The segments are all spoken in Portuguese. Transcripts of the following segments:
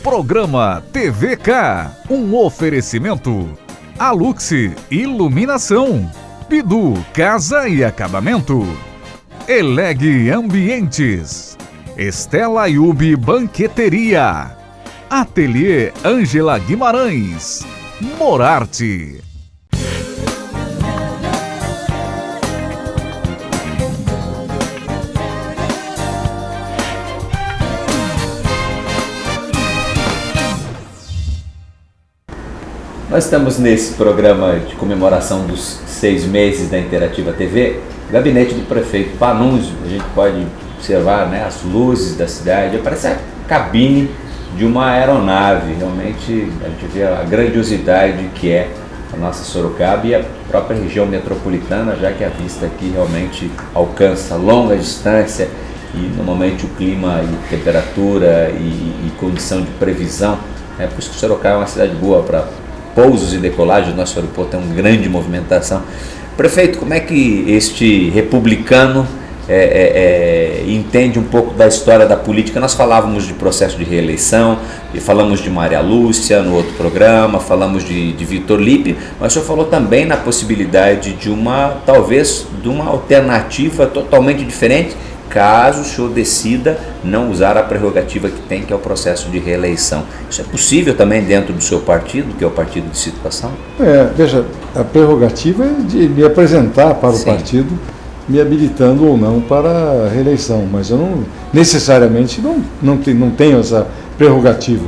Programa TVK, um oferecimento. Alux Iluminação, Bidu Casa e Acabamento, Eleg Ambientes, Estela Yubi Banqueteria, Ateliê Ângela Guimarães, Morarte. Nós estamos nesse programa de comemoração dos 6 meses da Interativa TV, gabinete do prefeito Panunzio. A gente pode observar, né, as luzes da cidade, parece a cabine de uma aeronave. Realmente a gente vê a grandiosidade que é a nossa Sorocaba e a própria região metropolitana, já que a vista aqui realmente alcança longa distância e normalmente o clima e temperatura e condição de previsão. É por isso que Sorocaba é uma cidade boa para pousos e decolagens. Nosso aeroporto tem uma grande movimentação. Prefeito, como é que este republicano entende um pouco da história da política? Nós falávamos de processo de reeleição, e falamos de Maria Lúcia no outro programa, falamos de Vitor Lippe, mas o senhor falou também na possibilidade de talvez de uma alternativa totalmente diferente, caso o senhor decida não usar a prerrogativa que tem, que é o processo de reeleição. Isso é possível também dentro do seu partido, que é o partido de situação? Veja, a prerrogativa é de me apresentar para o partido, me habilitando ou não para a reeleição, mas eu não necessariamente não tenho essa prerrogativa.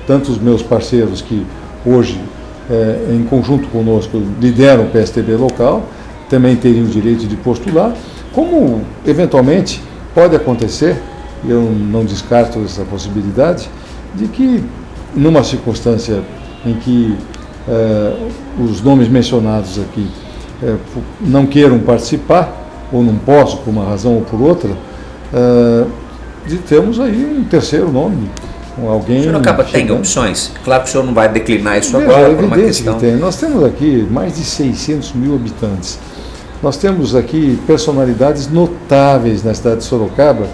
Tanto os meus parceiros que hoje, em conjunto conosco, lideram o PSTB local, também teriam o direito de postular, como eventualmente pode acontecer, eu não descarto essa possibilidade, de que numa circunstância em que os nomes mencionados aqui não queiram participar, ou não possam por uma razão ou por outra, de termos aí um terceiro nome. Alguém. O senhor acaba tendo opções? Claro que o senhor não vai declinar isso agora por uma questão. Que tem. Nós temos aqui mais de 600 mil habitantes. Nós temos aqui personalidades notáveis na cidade de Sorocaba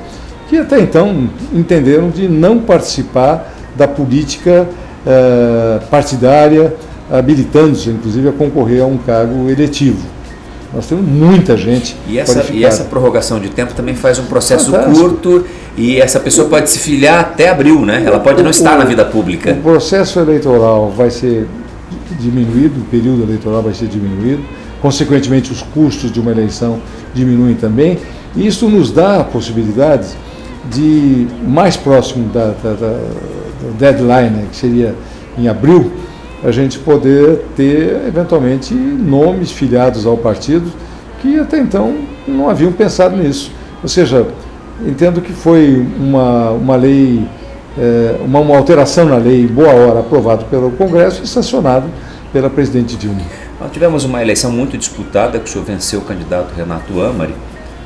que até então entenderam de não participar da política partidária, habilitando-se inclusive a concorrer a um cargo eletivo. Nós temos muita gente qualificada. E essa prorrogação de tempo também faz um processo curto, e essa pessoa pode se filiar até abril, né? Ela pode não estar na vida pública. O processo eleitoral vai ser diminuído, o período eleitoral vai ser diminuído, consequentemente os custos de uma eleição diminuem também, e isso nos dá a possibilidade de, mais próximo da deadline, né, que seria em abril, a gente poder ter eventualmente nomes filiados ao partido que até então não haviam pensado nisso. Ou seja, entendo que foi uma lei, uma alteração na lei em boa hora aprovada pelo Congresso e sancionado pela presidente Dilma. Nós tivemos uma eleição muito disputada, que o senhor venceu o candidato Renato Amari,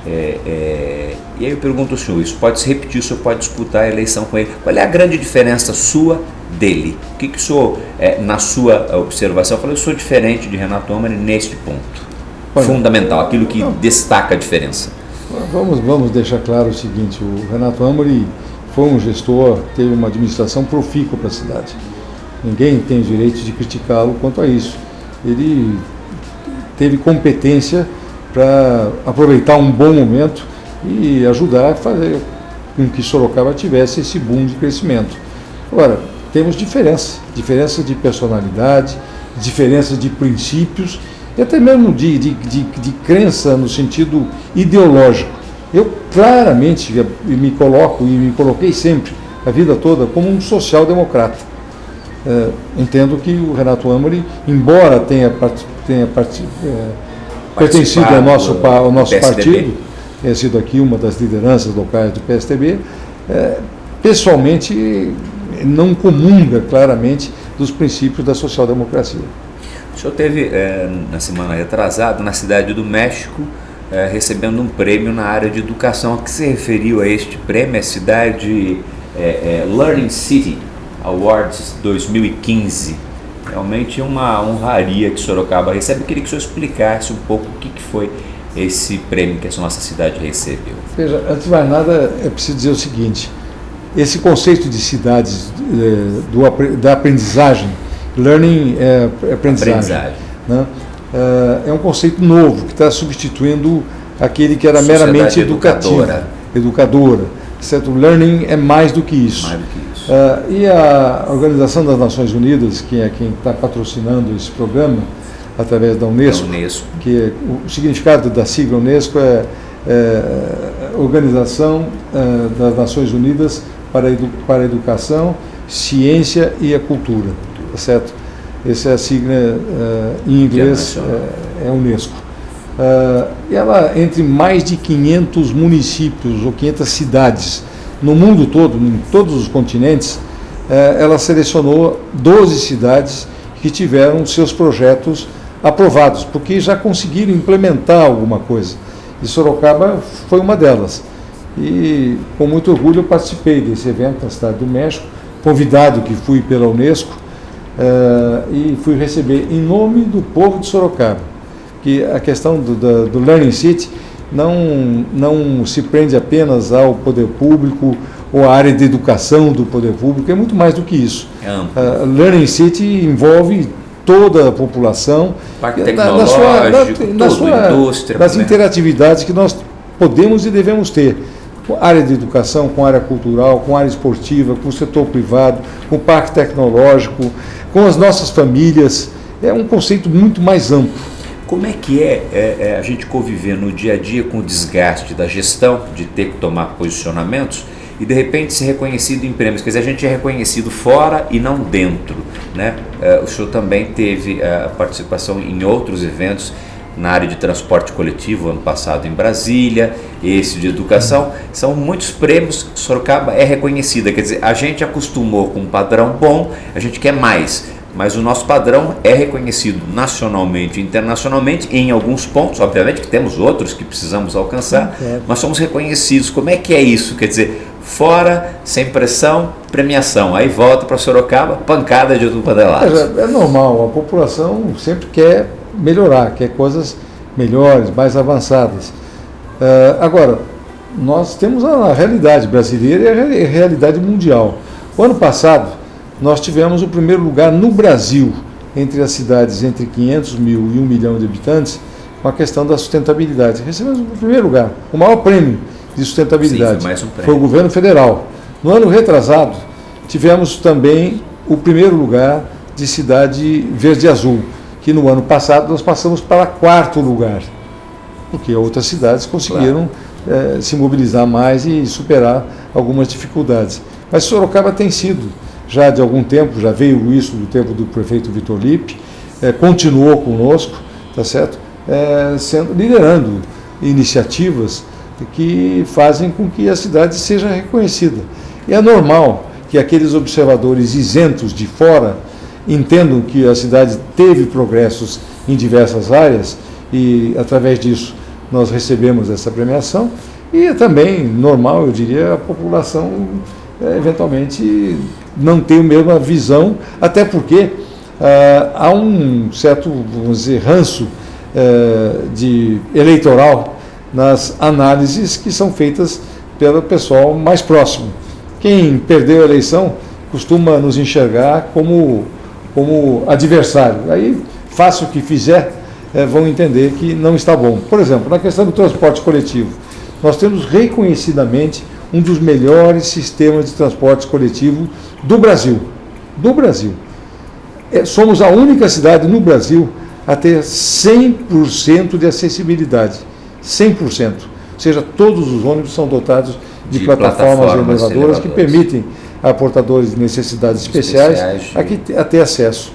e aí eu pergunto ao senhor, isso pode se repetir, o senhor pode disputar a eleição com ele. Qual é a grande diferença sua dele? O que o senhor, na sua observação, falou, eu sou diferente de Renato Amari neste ponto fundamental, aquilo que destaca a diferença? Vamos deixar claro o seguinte, o Renato Amari foi um gestor, teve uma administração profícua para a cidade. Ninguém tem o direito de criticá-lo quanto a isso. Ele teve competência para aproveitar um bom momento e ajudar a fazer com que Sorocaba tivesse esse boom de crescimento. Agora, temos diferença de personalidade, diferença de princípios e até mesmo de crença no sentido ideológico. Eu claramente me coloco e me coloquei sempre, a vida toda, como um social-democrata. Entendo que o Renato Amari, embora tenha pertencido ao nosso partido, tenha sido aqui uma das lideranças locais do PSTB, pessoalmente não comunga claramente dos princípios da social-democracia. O senhor teve, na semana retrasada, na Cidade do México, recebendo um prêmio na área de educação. A que se referiu a este prêmio? A cidade Learning City Awards 2015. Realmente uma honraria que Sorocaba recebe. Eu queria que o senhor explicasse um pouco o que foi esse prêmio que a nossa cidade recebeu. Veja, antes de mais nada, é preciso dizer o seguinte: esse conceito de cidades da aprendizagem, learning aprendizagem. Né? É um conceito novo que está substituindo aquele que era meramente educadora. Certo? Learning é mais do que isso. Mais do que isso. E a Organização das Nações Unidas, que é quem está patrocinando esse programa, através da Unesco, que o significado da sigla Unesco é Organização das Nações Unidas para a Educação, Ciência e a Cultura, tá certo? Essa é a sigla em inglês, é Unesco. Ela, entre mais de 500 municípios ou 500 cidades no mundo todo, em todos os continentes, ela selecionou 12 cidades que tiveram seus projetos aprovados, porque já conseguiram implementar alguma coisa. E Sorocaba foi uma delas. E com muito orgulho eu participei desse evento na cidade do México, convidado que fui pela Unesco, e fui receber em nome do povo de Sorocaba, que a questão do Learning City não se prende apenas ao poder público ou à área de educação do poder público, é muito mais do que isso. Learning City envolve toda a população, parque tecnológico, indústria, das interatividades que nós podemos e devemos ter, com área de educação, com área cultural, com área esportiva, com o setor privado, com o parque tecnológico, com as nossas famílias. É um conceito muito mais amplo. Como é que é a gente conviver no dia a dia com o desgaste da gestão, de ter que tomar posicionamentos e de repente ser reconhecido em prêmios? Quer dizer, a gente é reconhecido fora e não dentro, né? O senhor também teve a participação em outros eventos na área de transporte coletivo, ano passado em Brasília, esse de educação. São muitos prêmios que Sorocaba é reconhecida, quer dizer, a gente acostumou com um padrão bom, a gente quer mais, mas o nosso padrão é reconhecido nacionalmente e internacionalmente, em alguns pontos, obviamente que temos outros que precisamos alcançar, mas somos reconhecidos. Como é que é isso? Quer dizer, fora, sem pressão, premiação, aí volta para Sorocaba, pancada de tudo para lá. É normal, a população sempre quer melhorar, quer coisas melhores, mais avançadas. Agora, nós temos a realidade brasileira e a realidade mundial. O ano passado, nós tivemos o primeiro lugar no Brasil, entre as cidades entre 500 mil e 1 milhão de habitantes, com a questão da sustentabilidade. Recebemos o primeiro lugar, o maior prêmio de sustentabilidade. Sim, foi mais um prêmio. Foi o governo federal. No ano retrasado, tivemos também o primeiro lugar de cidade verde e azul, que no ano passado nós passamos para 4º lugar, porque outras cidades conseguiram se mobilizar mais e superar algumas dificuldades. Mas Sorocaba tem sido, já de algum tempo, já veio isso do tempo do prefeito Vitor Lippe, continuou conosco, tá certo? Liderando iniciativas que fazem com que a cidade seja reconhecida. E é normal que aqueles observadores isentos de fora entendam que a cidade teve progressos em diversas áreas e, através disso, nós recebemos essa premiação. E é também normal, eu diria, a população eventualmente não tem a mesma visão, até porque há um certo, vamos dizer, ranço eleitoral nas análises que são feitas pelo pessoal mais próximo. Quem perdeu a eleição costuma nos enxergar como adversário. Aí, faça o que fizer, vão entender que não está bom. Por exemplo, na questão do transporte coletivo, nós temos reconhecidamente um dos melhores sistemas de transporte coletivo do Brasil. Do Brasil. Somos a única cidade no Brasil a ter 100% de acessibilidade. 100%. Ou seja, todos os ônibus são dotados de plataformas elevadoras que permitem a portadores de necessidades especiais a ter acesso.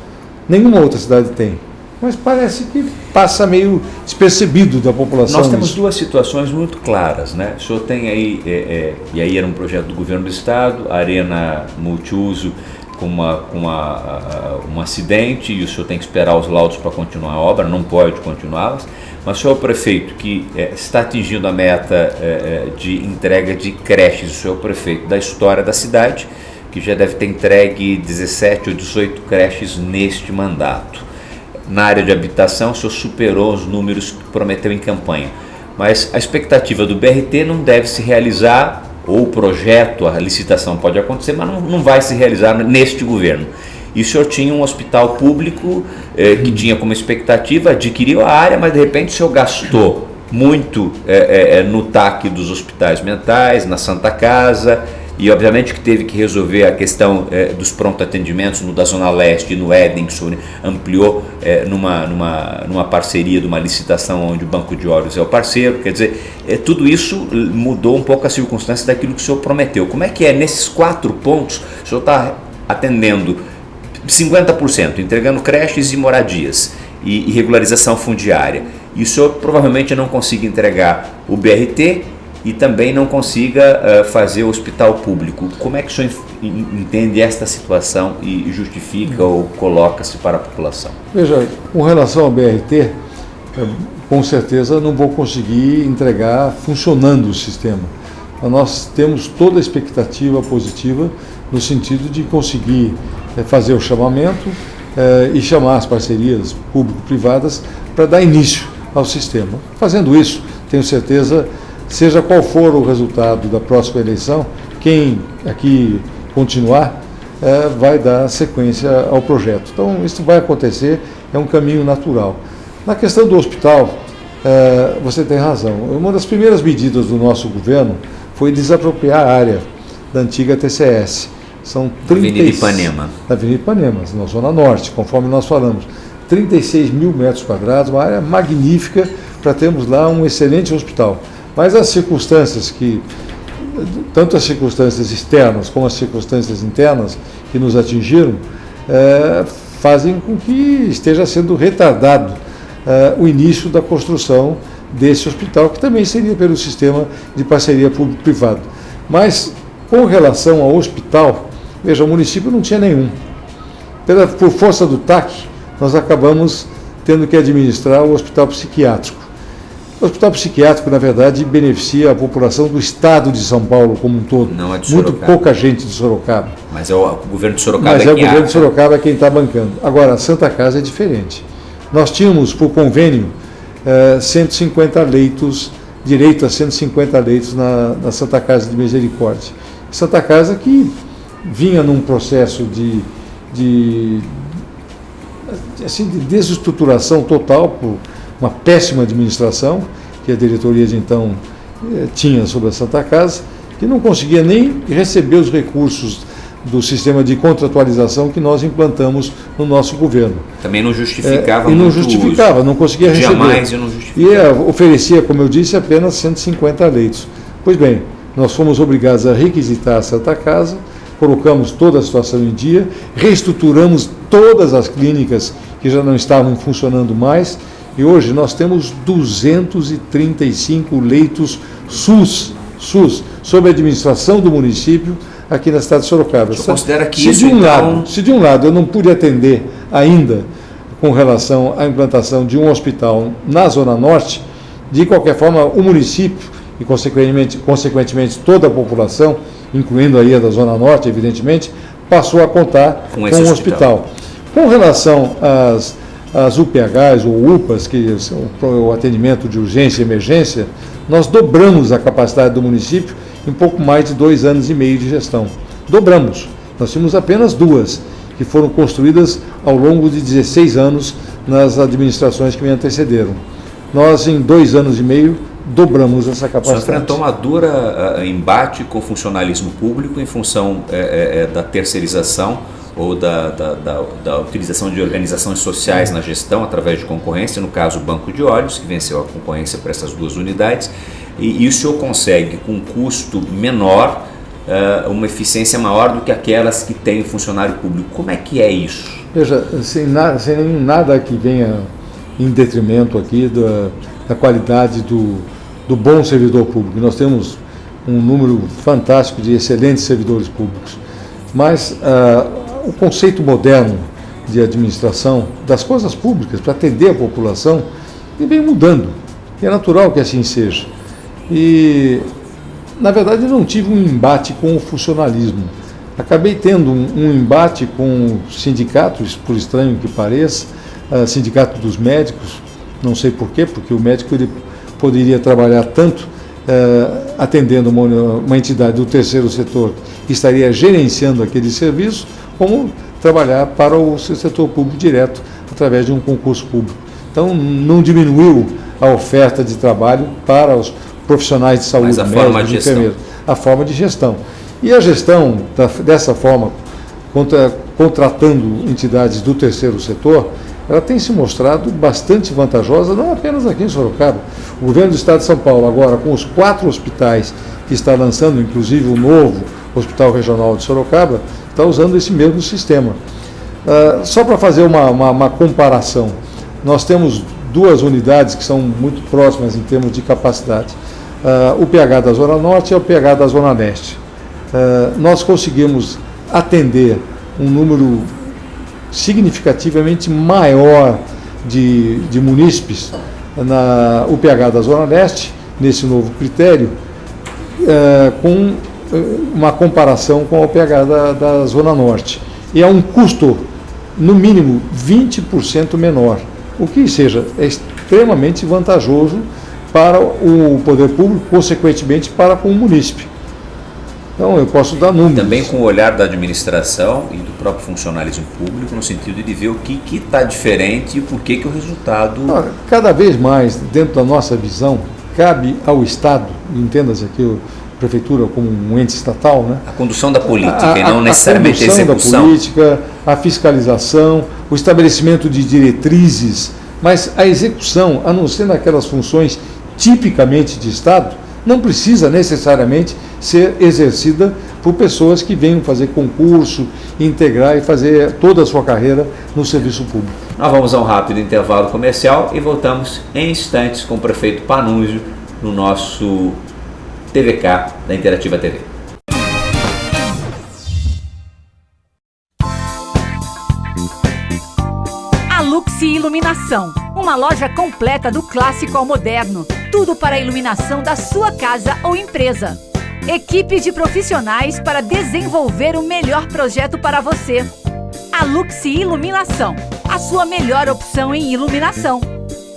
Nenhuma outra cidade tem. Mas parece que passa meio despercebido da população. Nós temos duas situações muito claras, né? O senhor tem aí, e aí era um projeto do governo do estado, a arena multiuso com um acidente, e o senhor tem que esperar os laudos para continuar a obra, não pode continuá-las. Mas o senhor é o prefeito que está atingindo a meta de entrega de creches, o senhor é o prefeito da história da cidade, que já deve ter entregue 17 ou 18 creches neste mandato. Na área de habitação, o senhor superou os números que prometeu em campanha. Mas a expectativa do BRT não deve se realizar ou o projeto, a licitação pode acontecer, mas não vai se realizar neste governo. E o senhor tinha um hospital público que tinha como expectativa, adquiriu a área, mas de repente o senhor gastou muito no TAC dos hospitais mentais, na Santa Casa, e obviamente que teve que resolver a questão dos pronto atendimentos no da Zona Leste e no Éden, que o senhor ampliou numa parceria de uma licitação onde o Banco de Olhos é o parceiro. Quer dizer, tudo isso mudou um pouco a circunstância daquilo que o senhor prometeu. Como é que nesses 4 pontos o senhor está atendendo 50%, entregando creches e moradias e regularização fundiária, e o senhor provavelmente não consiga entregar o BRT e também não consiga fazer o hospital público? Como é que o senhor entende esta situação e justifica ou coloca-se para a população? Veja, com relação ao BRT, com certeza não vou conseguir entregar funcionando o sistema. Nós temos toda a expectativa positiva no sentido de conseguir fazer o chamamento e chamar as parcerias público-privadas para dar início ao sistema. Fazendo isso, tenho certeza, seja qual for o resultado da próxima eleição, quem aqui continuar vai dar sequência ao projeto. Então, isso vai acontecer, é um caminho natural. Na questão do hospital, você tem razão. Uma das primeiras medidas do nosso governo foi desapropriar a área da antiga TCS. São Avenida Ipanema. Avenida Ipanema, na Zona Norte, conforme nós falamos. 36 mil metros quadrados, uma área magnífica para termos lá um excelente hospital. Mas as circunstâncias tanto as circunstâncias externas como as circunstâncias internas que nos atingiram, fazem com que esteja sendo retardado o início da construção desse hospital, que também seria pelo sistema de parceria público-privado. Mas, com relação ao hospital, veja, o município não tinha nenhum. Por força do TAC, nós acabamos tendo que administrar o hospital psiquiátrico. O hospital psiquiátrico, na verdade, beneficia a população do estado de São Paulo como um todo. Não é de Sorocaba. Muito pouca gente de Sorocaba. Mas o governo de Sorocaba Mas o governo de Sorocaba é quem está bancando. Agora, a Santa Casa é diferente. Nós tínhamos, por convênio, 150 leitos, direito a 150 leitos na Santa Casa de Misericórdia. Santa Casa que vinha num processo de desestruturação total por uma péssima administração que a diretoria de então tinha sobre a Santa Casa, que não conseguia nem receber os recursos do sistema de contratualização que nós implantamos no nosso governo. Também não justificava e não justificava, não conseguia receber. Jamais e não justificava. E oferecia, como eu disse, apenas 150 leitos. Pois bem, nós fomos obrigados a requisitar a Santa Casa, colocamos toda a situação em dia, reestruturamos todas as clínicas que já não estavam funcionando mais, e hoje nós temos 235 leitos SUS, sob a administração do município, aqui na cidade de Sorocaba. Você considera que se de um lado eu não pude atender ainda com relação à implantação de um hospital na Zona Norte, de qualquer forma o município e consequentemente toda a população, incluindo aí a da Zona Norte, evidentemente, passou a contar com um hospital. Com relação às UPHs ou UPAs, que são o atendimento de urgência e emergência, nós dobramos a capacidade do município em pouco mais de 2 anos e meio de gestão. Dobramos. Nós tínhamos apenas 2, que foram construídas ao longo de 16 anos nas administrações que me antecederam. Nós, em 2 anos e meio, dobramos essa capacidade. Você enfrentou uma dura embate com o funcionalismo público em função da terceirização ou da utilização de organizações sociais na gestão através de concorrência, no caso o Banco de Olhos, que venceu a concorrência para essas 2 unidades, e o senhor consegue, com um custo menor, uma eficiência maior do que aquelas que tem o funcionário público. Como é que é isso? Veja, sem nada que venha em detrimento aqui da qualidade do bom servidor público. Nós temos um número fantástico de excelentes servidores públicos, mas o conceito moderno de administração das coisas públicas para atender a população vem mudando, e é natural que assim seja. E, na verdade, eu não tive um embate com o funcionalismo. Acabei tendo um embate com sindicatos, por estranho que pareça, sindicato dos médicos, não sei porquê, porque o médico ele poderia trabalhar tanto atendendo uma entidade do terceiro setor que estaria gerenciando aquele serviço, como trabalhar para o setor público direto através de um concurso público. Então, não diminuiu a oferta de trabalho para os profissionais de saúde, médicos, enfermeiros, a forma de gestão. E a gestão, dessa forma, contratando entidades do terceiro setor, ela tem se mostrado bastante vantajosa, não apenas aqui em Sorocaba. O governo do Estado de São Paulo, agora com os 4 hospitais que está lançando, inclusive o novo Hospital Regional de Sorocaba, está usando esse mesmo sistema. Só para fazer uma comparação, nós temos 2 unidades que são muito próximas em termos de capacidade. O PH da Zona Norte e o PH da Zona Leste. Nós conseguimos atender um número significativamente maior de munícipes na UPH da Zona Leste, nesse novo critério, com uma comparação com a UPH da Zona Norte. E é um custo, no mínimo, 20% menor, o que seja, é extremamente vantajoso para o poder público, consequentemente para com o munícipe. Então, eu posso dar números. Também com o olhar da administração e do próprio funcionalismo público, no sentido de ver o que está diferente e por que o resultado... Cada vez mais, dentro da nossa visão, cabe ao Estado, entenda-se aqui a Prefeitura como um ente estatal, né? A condução da política e não necessariamente a execução. A condução da política, a fiscalização, o estabelecimento de diretrizes, mas a execução, a não ser naquelas funções tipicamente de Estado, não precisa necessariamente ser exercida por pessoas que venham fazer concurso, integrar e fazer toda a sua carreira no serviço público. Nós vamos a um rápido intervalo comercial e voltamos em instantes com o prefeito Panunzio no nosso TVK da Interativa TV. A Luxi Iluminação, uma loja completa do clássico ao moderno, tudo para a iluminação da sua casa ou empresa. Equipe de profissionais para desenvolver o melhor projeto para você. A Luxi Iluminação, a sua melhor opção em iluminação.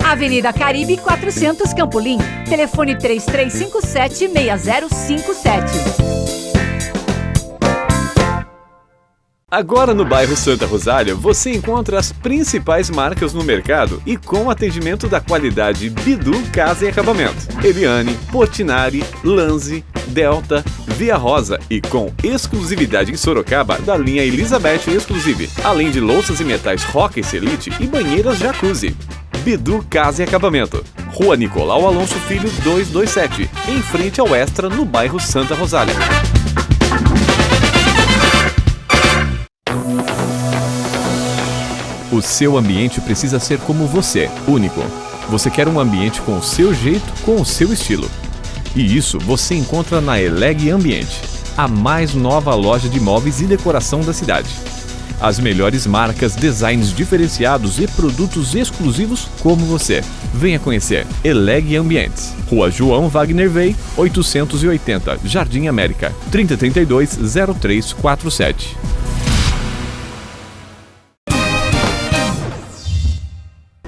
Avenida Caribe 400 Campolim, telefone 3357-6057. Agora no bairro Santa Rosália, você encontra as principais marcas no mercado e com atendimento da qualidade Bidu Casa e Acabamento. Eliane, Portinari, Lanzi, Delta, Via Rosa e com exclusividade em Sorocaba da linha Elizabeth Exclusive, além de louças e metais Roca Elite e banheiras Jacuzzi. Bidu Casa e Acabamento, Rua Nicolau Alonso Filho 227, em frente ao Extra, no bairro Santa Rosália. O seu ambiente precisa ser como você, único. Você quer um ambiente com o seu jeito, com o seu estilo. E isso você encontra na Eleg Ambiente, a mais nova loja de móveis e decoração da cidade. As melhores marcas, designs diferenciados e produtos exclusivos como você. Venha conhecer Eleg Ambientes. Rua João Wagner Vey, 880, Jardim América, 3032-0347.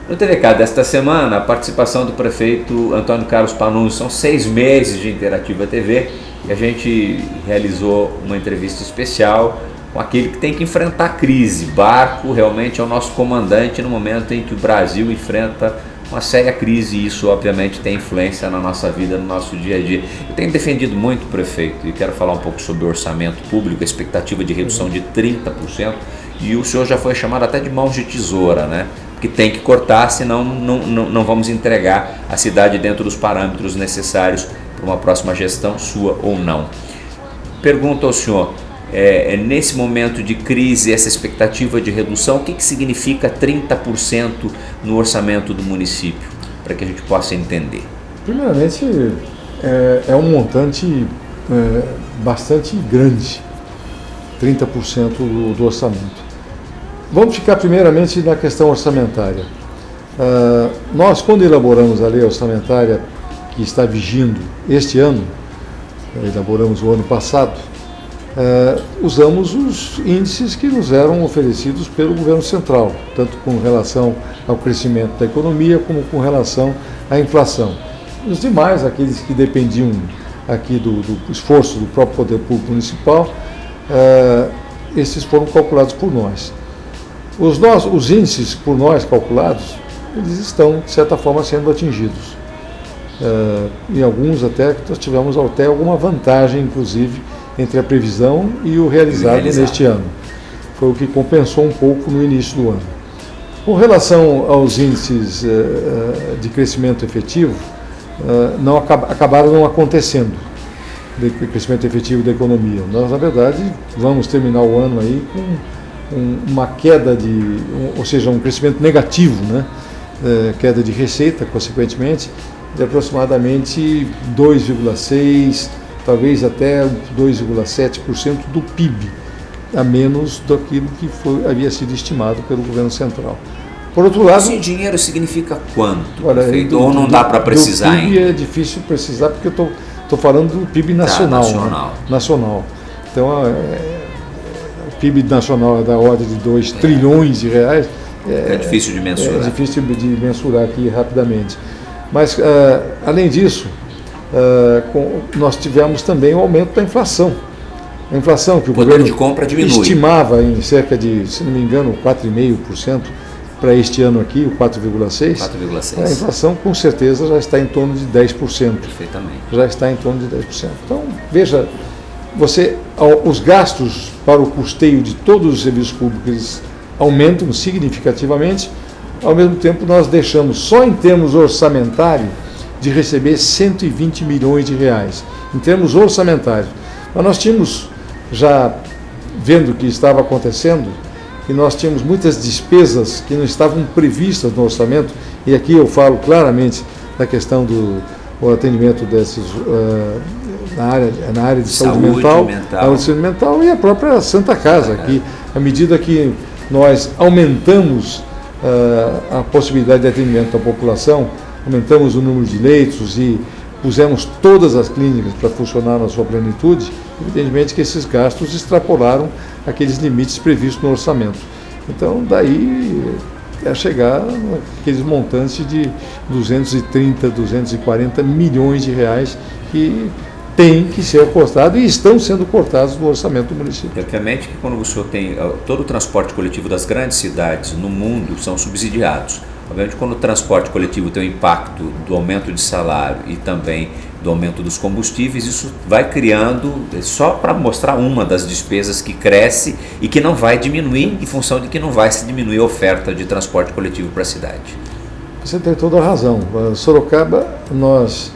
No TVK desta semana, a participação do prefeito Antônio Carlos Panunzio. São 6 meses de Interativa TV e a gente realizou uma entrevista especial com aquele que tem que enfrentar a crise. Barco realmente é o nosso comandante no momento em que o Brasil enfrenta uma séria crise e isso obviamente tem influência na nossa vida, no nosso dia a dia. Eu tenho defendido muito, prefeito, e quero falar um pouco sobre o orçamento público, a expectativa de redução de 30%, e o senhor já foi chamado até de mãos de tesoura, né? Que tem que cortar, senão não vamos entregar a cidade dentro dos parâmetros necessários para uma próxima gestão, sua ou não. Pergunto ao senhor, nesse momento de crise, essa expectativa de redução, o que significa 30% no orçamento do município, para que a gente possa entender? Primeiramente, é um montante bastante grande, 30% do orçamento. Vamos ficar primeiramente na questão orçamentária. Nós, quando elaboramos a lei orçamentária que está vigindo este ano, elaboramos o ano passado, usamos os índices que nos eram oferecidos pelo governo central, tanto com relação ao crescimento da economia como com relação à inflação. Os demais, aqueles que dependiam aqui do esforço do próprio Poder Público Municipal, esses foram calculados por nós. Os índices por nós calculados, eles estão, de certa forma, sendo atingidos. Em alguns até nós tivemos até alguma vantagem, inclusive, entre a previsão e o realizado neste ano. Foi o que compensou um pouco no início do ano. Com relação aos índices de crescimento efetivo, acabaram não acontecendo, de crescimento efetivo da economia. Nós, na verdade, vamos terminar o ano aí com uma queda ou seja, um crescimento negativo, né? Queda de receita, consequentemente, de aproximadamente 2,6%, talvez até 2,7% do PIB, a menos daquilo que havia sido estimado pelo governo central. Por outro lado... Esse dinheiro significa quanto? Olha, ou não dá para precisar ainda? O PIB é difícil precisar, porque eu estou falando do PIB nacional. Né? Nacional. Então, o PIB nacional é da ordem de 2 trilhões de reais. É difícil de mensurar. É difícil de mensurar aqui rapidamente. Mas, além disso, nós tivemos também o aumento da inflação. A inflação que o governo de compra diminui. Estimava em cerca de, se não me engano, 4,5% para este ano aqui, o 4,6%. 4,6%. A inflação, com certeza, já está em torno de 10%. Perfeitamente. Já está em torno de 10%. Então, veja, os gastos para o custeio de todos os serviços públicos aumentam significativamente. Ao mesmo tempo, nós deixamos, só em termos orçamentários, de receber 120 milhões de reais. Em termos orçamentários. Mas nós tínhamos, já vendo o que estava acontecendo, que nós tínhamos muitas despesas que não estavam previstas no orçamento, e aqui eu falo claramente da questão do atendimento desses, na área de saúde mental, e a própria Santa Casa, que à medida que nós aumentamos a possibilidade de atendimento da população, aumentamos o número de leitos e pusemos todas as clínicas para funcionar na sua plenitude, evidentemente que esses gastos extrapolaram aqueles limites previstos no orçamento. Então, daí é chegar aqueles montantes de 230, 240 milhões de reais que têm que ser cortados e estão sendo cortados no orçamento do município. Obviamente que quando o senhor tem todo o transporte coletivo das grandes cidades no mundo são subsidiados. Obviamente, quando o transporte coletivo tem o impacto do aumento de salário e também do aumento dos combustíveis, isso vai criando, só para mostrar uma das despesas que cresce e que não vai diminuir, em função de que não vai se diminuir a oferta de transporte coletivo para a cidade. Você tem toda a razão. Sorocaba, nós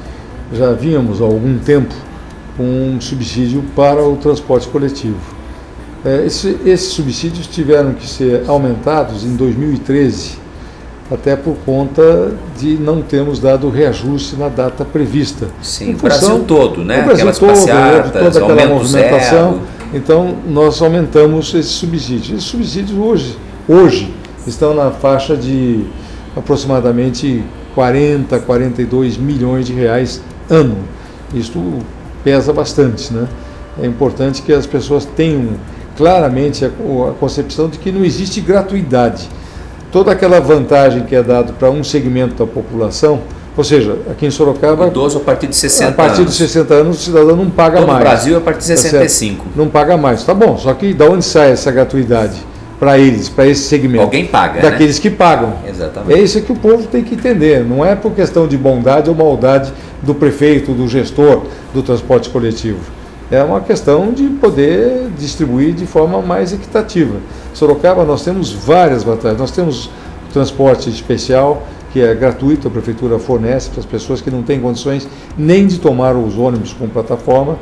já vínhamos há algum tempo com um subsídio para o transporte coletivo. Esses subsídios tiveram que ser aumentados em 2013, até por conta de não termos dado reajuste na data prevista. Sim, o Brasil todo, né? O Brasil aquelas todo, passeatas, toda aquela movimentação. Zero. Então, nós aumentamos esses subsídios. Esses subsídios hoje estão na faixa de aproximadamente 40, 42 milhões de reais ano. Isso pesa bastante, né? É importante que as pessoas tenham claramente a concepção de que não existe gratuidade. Toda aquela vantagem que é dada para um segmento da população, ou seja, aqui em Sorocaba... Idoso a partir de 60 anos. A partir de 60 anos o cidadão não paga mais. No Brasil a partir de 65. Não paga mais, tá bom, só que da onde sai essa gratuidade para eles, para esse segmento? Alguém paga, daqueles que pagam. Exatamente. É isso que o povo tem que entender, não é por questão de bondade ou maldade do prefeito, do gestor do transporte coletivo. É uma questão de poder distribuir de forma mais equitativa. Sorocaba, nós temos várias vantagens. Nós temos transporte especial, que é gratuito, a prefeitura fornece para as pessoas que não têm condições nem de tomar os ônibus com plataforma.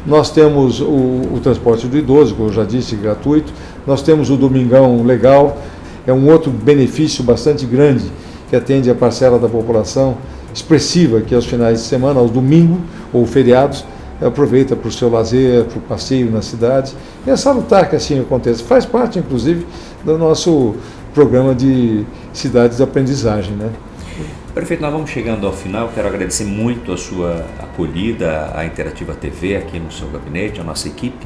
Nós temos o transporte do idoso, como eu já disse, gratuito. Nós temos o Domingão Legal, é um outro benefício bastante grande que atende a parcela da população expressiva, que aos finais de semana, aos domingos ou feriados, aproveita para o seu lazer, para o passeio na cidade. E é salutar que assim aconteça. Faz parte, inclusive, do nosso programa de cidades de aprendizagem, né? Prefeito, nós vamos chegando ao final. Quero agradecer muito a sua acolhida à Interativa TV aqui no seu gabinete, a nossa equipe,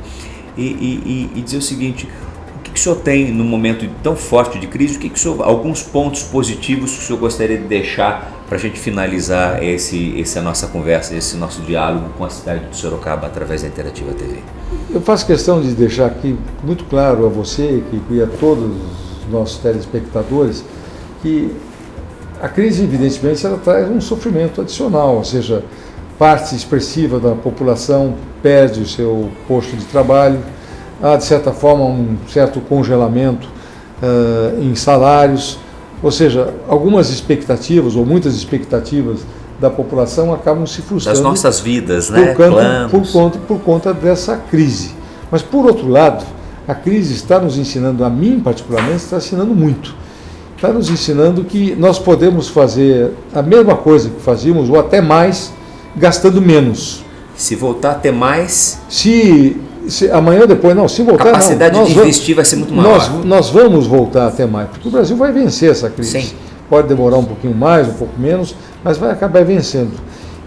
e dizer o seguinte: o que o senhor tem num momento tão forte de crise? Alguns pontos positivos que o senhor gostaria de deixar para a gente finalizar a nossa conversa, esse nosso diálogo com a cidade de Sorocaba através da Interativa TV? Eu faço questão de deixar aqui muito claro a você e a todos os nossos telespectadores que a crise, evidentemente, ela traz um sofrimento adicional, ou seja, parte expressiva da população perde o seu posto de trabalho, há, de certa forma, um certo congelamento em salários, ou seja, algumas expectativas, ou muitas expectativas da população acabam se frustrando. Das nossas vidas, né? Por conta dessa crise. Mas, por outro lado, a crise está nos ensinando, a mim particularmente, está ensinando muito. Está nos ensinando que nós podemos fazer a mesma coisa que fazíamos, ou até mais, gastando menos. Se voltar a ter mais... Se amanhã ou depois, não, se voltar... A capacidade de investir vai ser muito maior. Nós vamos voltar a ter mais, porque o Brasil vai vencer essa crise. Sim. Pode demorar um pouquinho mais, um pouco menos, mas vai acabar vencendo.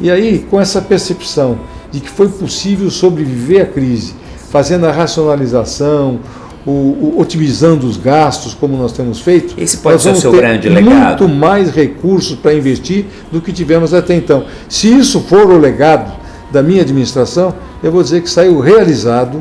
E aí, com essa percepção de que foi possível sobreviver à crise, fazendo a racionalização, otimizando os gastos, como nós temos feito, esse pode ser o seu grande legado. Muito mais recursos para investir do que tivemos até então. Se isso for o legado da minha administração, eu vou dizer que saiu realizado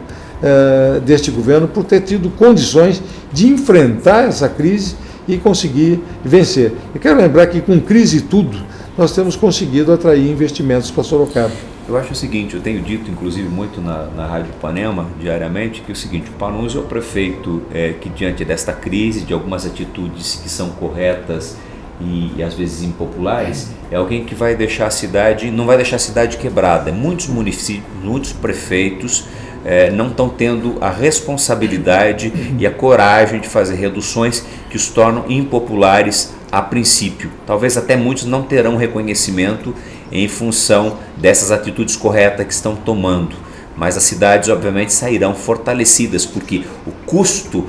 deste governo por ter tido condições de enfrentar essa crise e conseguir vencer. Eu quero lembrar que com crise e tudo, nós temos conseguido atrair investimentos para Sorocaba. Eu acho o seguinte, eu tenho dito inclusive muito na Rádio Ipanema, diariamente, que é o seguinte, o Panunzio é o prefeito que diante desta crise, de algumas atitudes que são corretas e às vezes impopulares, é alguém que vai deixar a cidade, não vai deixar a cidade quebrada. Muitos municípios, muitos prefeitos não estão tendo a responsabilidade e a coragem de fazer reduções que os tornam impopulares a princípio. Talvez até muitos não terão reconhecimento em função dessas atitudes corretas que estão tomando. Mas as cidades, obviamente, sairão fortalecidas, porque o custo,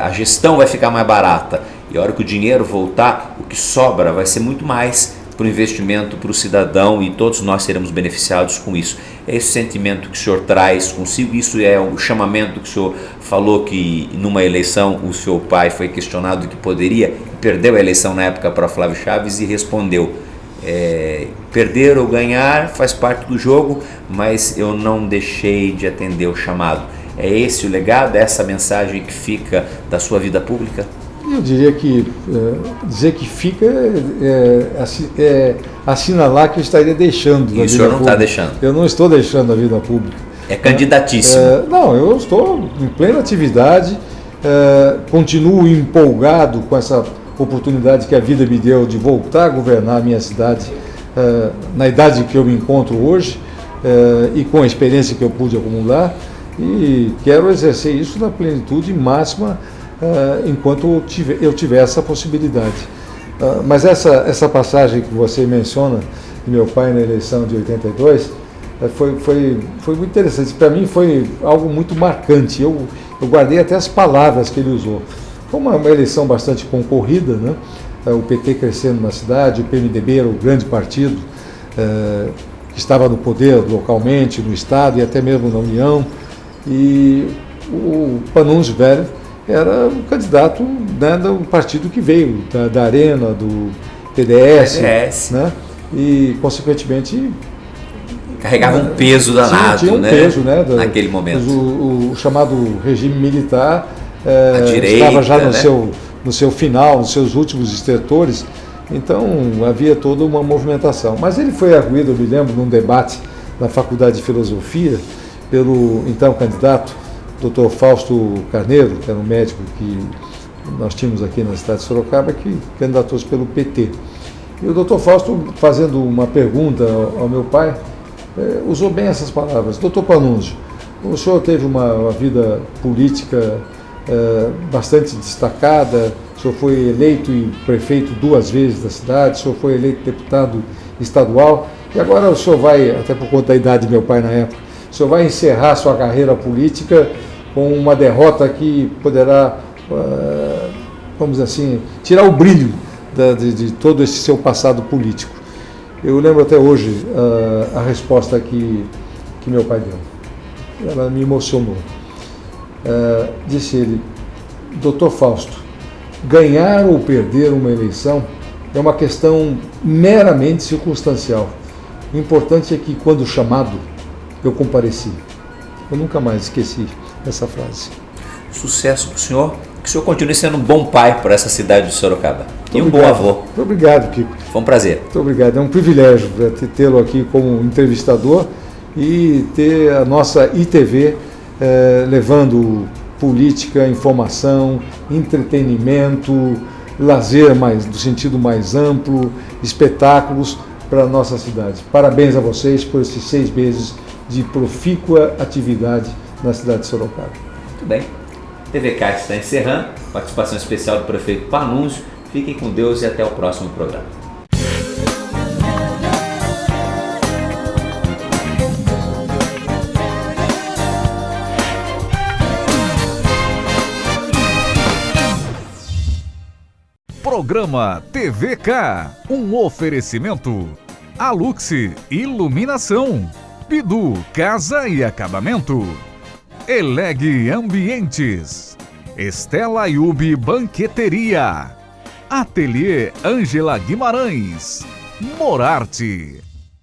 a gestão vai ficar mais barata. E a hora que o dinheiro voltar, o que sobra vai ser muito mais para o investimento, para o cidadão, e todos nós seremos beneficiados com isso. É esse sentimento que o senhor traz consigo, isso é o chamamento que o senhor falou que numa eleição o seu pai foi questionado que poderia, perdeu a eleição na época para Flávio Chaves e respondeu, perder ou ganhar faz parte do jogo, mas eu não deixei de atender o chamado. É esse o legado, é essa mensagem que fica da sua vida pública? Eu diria que dizer que fica é assinalar que eu estaria deixando a vida pública. E o senhor não está deixando? Eu não estou deixando a vida pública. É candidatíssimo. Não, eu estou em plena atividade, continuo empolgado com essa oportunidade que a vida me deu de voltar a governar a minha cidade na idade que eu me encontro hoje e com a experiência que eu pude acumular, e quero exercer isso na plenitude máxima enquanto eu tiver essa possibilidade. Mas essa passagem que você menciona de meu pai na eleição de 82 foi muito interessante. Para mim foi algo muito marcante. Eu guardei até as palavras que ele usou. Foi uma eleição bastante concorrida, né? O PT crescendo na cidade, o PMDB era o grande partido que estava no poder localmente, no Estado e até mesmo na União. E o Panunzio Velho era o candidato, né, do partido que veio, da Arena, do PDS. Né? E, consequentemente... carregava um peso danado, tinha um peso, né, naquele momento. O chamado regime militar a direita, estava já no seu final, nos seus últimos estertores, então havia toda uma movimentação. Mas ele foi arguido, eu me lembro, num debate na Faculdade de Filosofia, pelo então candidato, Dr. Fausto Carneiro, que era um médico que nós tínhamos aqui na cidade de Sorocaba, que candidatou-se pelo PT. E o Dr. Fausto, fazendo uma pergunta ao meu pai, usou bem essas palavras. Dr. Panunzio, o senhor teve uma vida política bastante destacada, o senhor foi eleito e prefeito 2 vezes da cidade, o senhor foi eleito deputado estadual, e agora o senhor vai, até por conta da idade do meu pai na época, o senhor vai encerrar sua carreira política com uma derrota que poderá, vamos dizer assim, tirar o brilho de todo esse seu passado político. Eu lembro até hoje a resposta que meu pai deu. Ela me emocionou. Disse ele, Dr. Fausto, ganhar ou perder uma eleição é uma questão meramente circunstancial. O importante é que, quando chamado, eu compareci. Eu nunca mais esqueci essa frase. Sucesso para o senhor. Que o senhor continue sendo um bom pai para essa cidade de Sorocaba. Muito e um obrigado. bom avô. Muito obrigado, Kiko. Foi um prazer. Muito obrigado. É um privilégio tê-lo aqui como entrevistador e ter a nossa ITV levando política, informação, entretenimento, lazer no sentido mais amplo, espetáculos para a nossa cidade. Parabéns a vocês por esses 6 meses de profícua atividade na cidade de Sorocaba. Muito bem. TVK está encerrando. Participação especial do prefeito Panunzio. Fiquem com Deus e até o próximo programa. Programa TVK, um oferecimento. Alux Iluminação, Bidu Casa e Acabamento, Eleg Ambientes, Estela Yubi Banqueteria, Ateliê Ângela Guimarães, Morarte.